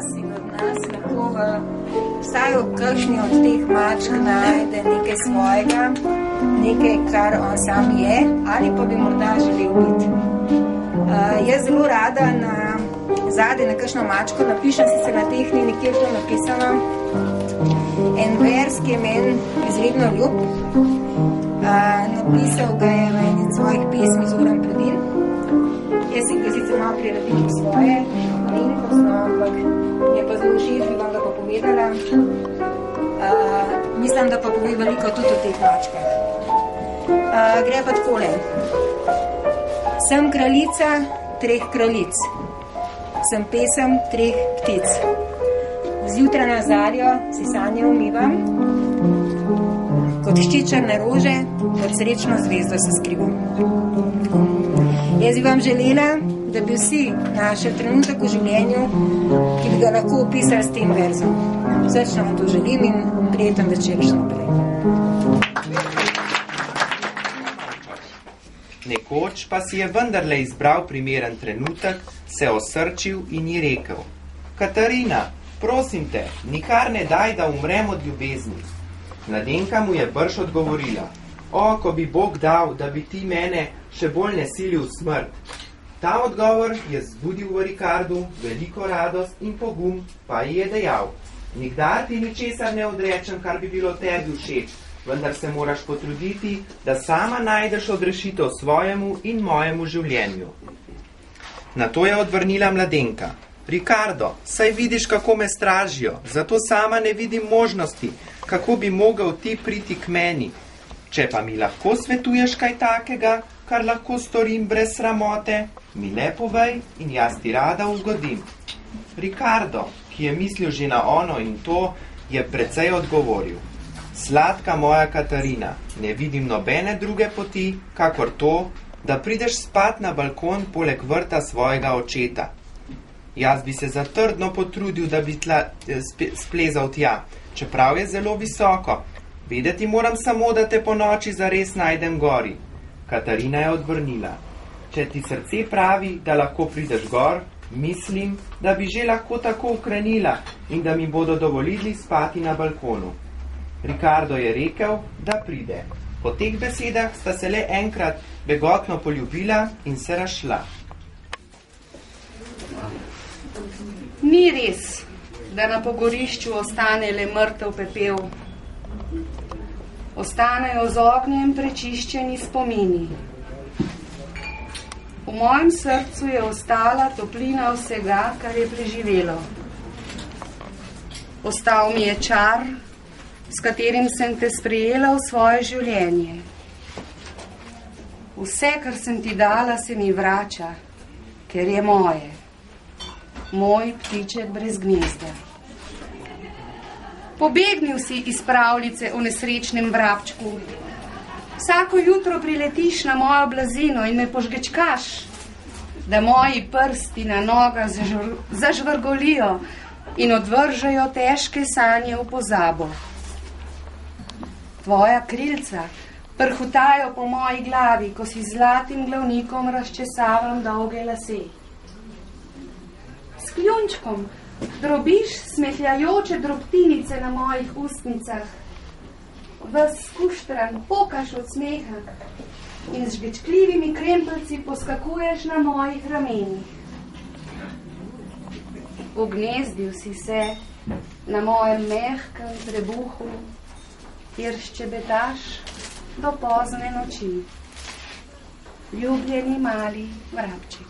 vas in od nas lahko vsaj v kakšni od teh mačk najde nekaj svojega, nekaj, kar on sam je, ali pa bi morda želel biti. Jaz zelo rada zadaj na kakšno mačko napišem, sicer na teh ni nikjer to napisano, en vers, ki je meni izredno ljub. Napisal ga je v eni svojih pesmi Zoran Predin. Jaz si ga sicer malo priredim po svoje, malenkostno, ampak je pa zelo živ, bi vam ga pa povedala. Mislim, da pa pove veliko tudi o teh mačkah. Gre pa takole. Sem kraljica 3 kraljic. Sem pesem 3 ptic. Zjutraj na zarjo si sanje umivam, kot ščičarne rože, pod srečno zvezdo se skrivam. Jaz bi vam želela, da bi vsi našli trenutek v življenju, ki bi ga lahko opisali s tem verzom. Srčno vam to želim in prijeten večer še naprej. Nekoč pa si je vendarle izbral primeren trenutek, se osrčil in ji rekel: Katarina, prosim te, nikar ne daj, da umrem od ljubezni. Mladenka mu je brž odgovorila: O, ko bi Bog dal, da bi ti mene še bolj ne silil v smrt. Ta odgovor je zbudil v Ricardu veliko radost in pogum, pa ji je dejal: Nikdar ti ničesar ne odrečem, kar bi bilo tebi všeč, vendar se moraš potruditi, da sama najdeš odrešitev svojemu in mojemu življenju. Nato je odvrnila mladenka: Ricardo, saj vidiš, kako me stražijo, zato sama ne vidim možnosti, kako bi mogel ti priti k meni. Če pa mi lahko svetuješ kaj takega, kar lahko storim brez sramote, mi le povej in jaz ti rada ugodim. Ricardo, ki je mislil že na ono in to, je precej odgovoril: Sladka moja Katarina, ne vidim nobene druge poti, kakor to, da prideš spat na balkon poleg vrta svojega očeta. Jaz bi se zatrdno potrudil, da bi splezal tja, čeprav je zelo visoko. Vedeti moram samo, da te po noči zares najdem gori. Katarina je odvrnila: Če ti srce pravi, da lahko prideš gor, mislim, da bi že lahko tako ukrenila in da mi bodo dovolili spati na balkonu. Ricardo je rekel, da pride. Po teh besedah sta se le enkrat begotno poljubila in se razšla. Ni res, da na pogorišču ostane le mrtev pepel. Ostanejo z ognjem prečiščeni spomini. V mojem srcu je ostala toplina vsega, kar je preživelo. Ostal mi je čar, s katerim sem te sprejela v svoje življenje. Vse, kar sem ti dala, se mi vrača, ker je moje. Moj ptiček brez gnezda. Pobegnil si iz pravljice o nesrečnem vrabčku. Vsako jutro priletiš na mojo blazino in me požgečkaš, da moji prsti na nogah zažvrgolijo in odvržejo težke sanje v pozabo. Tvoja krilca prhutajo po moji glavi, ko si zlatim glavnikom razčesavam dolge lase. S kljunčkom drobiš smehljajoče drobtinice na mojih ustnicah, ves skuštran pokaš od smeha in z žgečkljivimi krempelci poskakuješ na mojih ramenih. Ugnezdil si se na mojem mehkem trebuhu, kjer ščebetaš do pozne noči. Ljubljeni mali vrabček.